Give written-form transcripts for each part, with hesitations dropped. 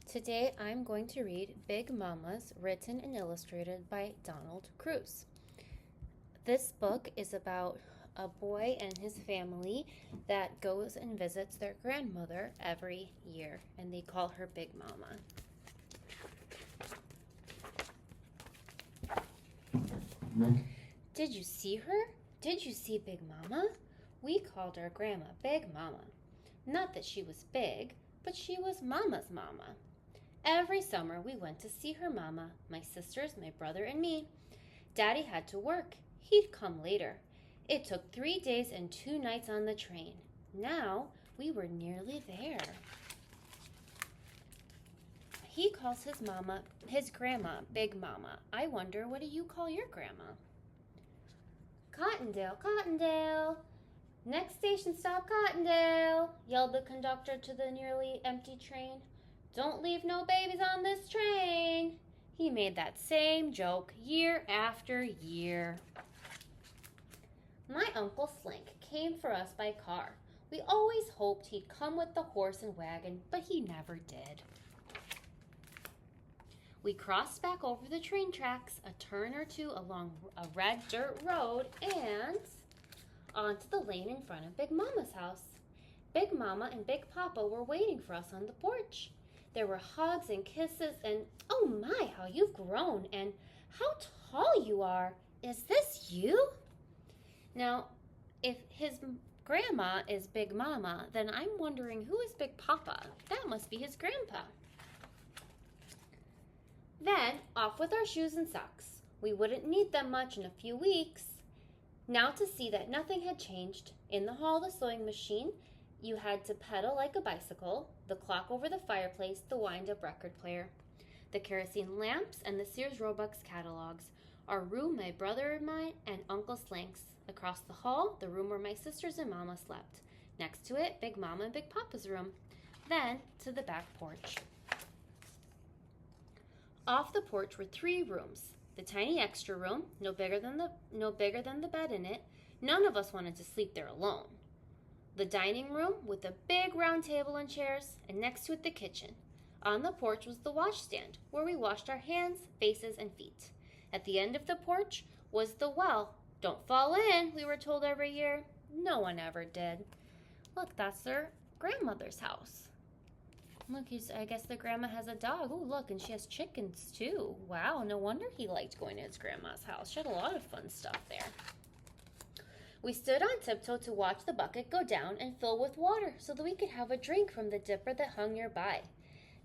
Today I'm going to read Big Mamas, written and illustrated by Donald Cruz. This book is about a boy and his family that goes and visits their grandmother every year, and they call her Big Mama. Did you see her? Did you see Big Mama? We called our grandma Big Mama. Not that she was big, but she was Mama's mama. Every summer we went to see her mama, my sisters, my brother, and me. Daddy had to work. He'd come later. It took 3 days and 2 nights on the train. Now we were nearly there. He calls his grandma, Big Mama. I wonder, what do you call your grandma? Cottondale, Cottondale. Next station stop, Cottondale, yelled the conductor to the nearly empty train. Don't leave no babies on this train. He made that same joke year after year. My Uncle Slink came for us by car. We always hoped he'd come with the horse and wagon, but he never did. We crossed back over the train tracks, a turn or two along a red dirt road, and onto the lane in front of Big Mama's house. Big Mama and Big Papa were waiting for us on the porch. There were hugs and kisses and, oh my, how you've grown and how tall you are. Is this you? Now, if his grandma is Big Mama, then I'm wondering, who is Big Papa? That must be his grandpa. Then, off with our shoes and socks. We wouldn't need them much in a few weeks. Now to see that nothing had changed. In the hall, the sewing machine, you had to pedal like a bicycle, the clock over the fireplace, the wind-up record player, the kerosene lamps, and the Sears Roebuck's catalogs. Our room, my brother and mine, and Uncle Slank's. Across the hall, the room where my sisters and Mama slept. Next to it, Big Mama and Big Papa's room. Then to the back porch. Off the porch were 3 rooms. The tiny extra room, no bigger than the bed in it. None of us wanted to sleep there alone. The dining room with a big round table and chairs, and next to it the kitchen. On the porch was the washstand, where we washed our hands, faces, and feet. At the end of the porch was the well. Don't fall in, we were told every year. No one ever did. Look, that's their grandmother's house. Look, I guess the grandma has a dog. Oh, look, and she has chickens too. Wow, no wonder he liked going to his grandma's house. She had a lot of fun stuff there. We stood on tiptoe to watch the bucket go down and fill with water so that we could have a drink from the dipper that hung nearby.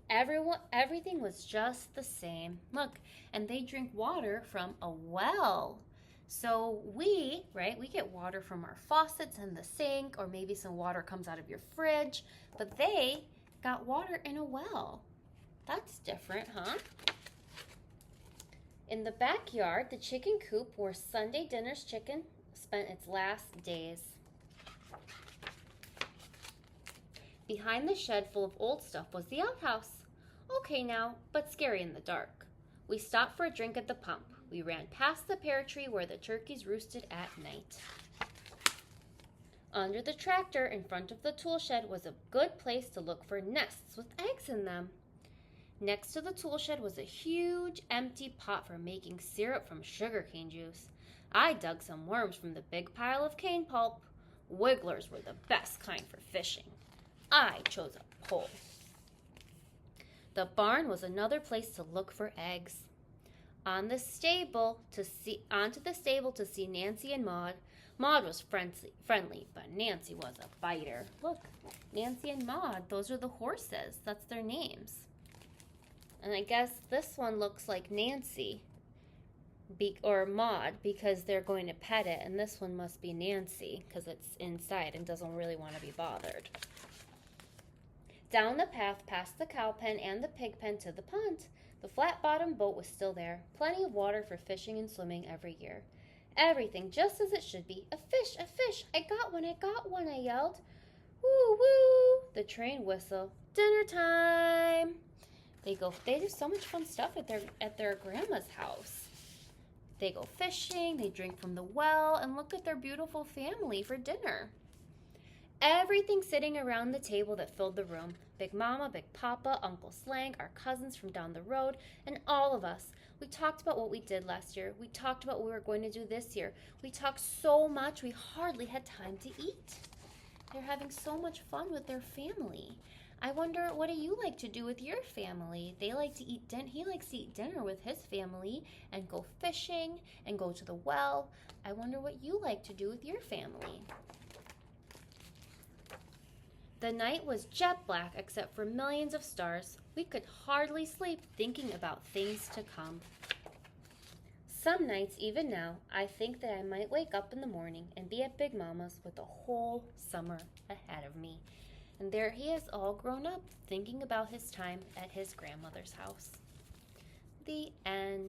Everything was just the same. Look, and they drink water from a well. So we get water from our faucets in the sink, or maybe some water comes out of your fridge, but they got water in a well. That's different, huh? In the backyard, the chicken coop where Sunday dinner's chicken spent its last days. Behind the shed full of old stuff was the outhouse. Okay now, but scary in the dark. We stopped for a drink at the pump. We ran past the pear tree where the turkeys roosted at night. Under the tractor in front of the tool shed was a good place to look for nests with eggs in them. Next to the tool shed was a huge empty pot for making syrup from sugarcane juice. I dug some worms from the big pile of cane pulp. Wigglers were the best kind for fishing. I chose a pole. The barn was another place to look for eggs. Onto the stable to see Nancy and Maud. Maud was friendly, but Nancy was a biter. Look, Nancy and Maud, those are the horses. That's their names. And I guess this one looks like Nancy or Maud because they're going to pet it, and this one must be Nancy because it's inside and doesn't really want to be bothered. Down the path past the cow pen and the pig pen to the pond. The flat-bottomed boat was still there, plenty of water for fishing and swimming every year. Everything just as it should be. A fish, I got one, I yelled. Woo, woo, the train whistled. Dinner time. They do so much fun stuff at their grandma's house. They go fishing, they drink from the well, and look at their beautiful family for dinner. Everything sitting around the table that filled the room. Big Mama, Big Papa, Uncle Slang, our cousins from down the road, and all of us. We talked about what we did last year. We talked about what we were going to do this year. We talked so much we hardly had time to eat. They're having so much fun with their family. I wonder, what do you like to do with your family? He likes to eat dinner with his family and go fishing and go to the well. I wonder what you like to do with your family. The night was jet black except for millions of stars. We could hardly sleep thinking about things to come. Some nights, even now, I think that I might wake up in the morning and be at Big Mama's with the whole summer ahead of me. And there he is, all grown up, thinking about his time at his grandmother's house. The end.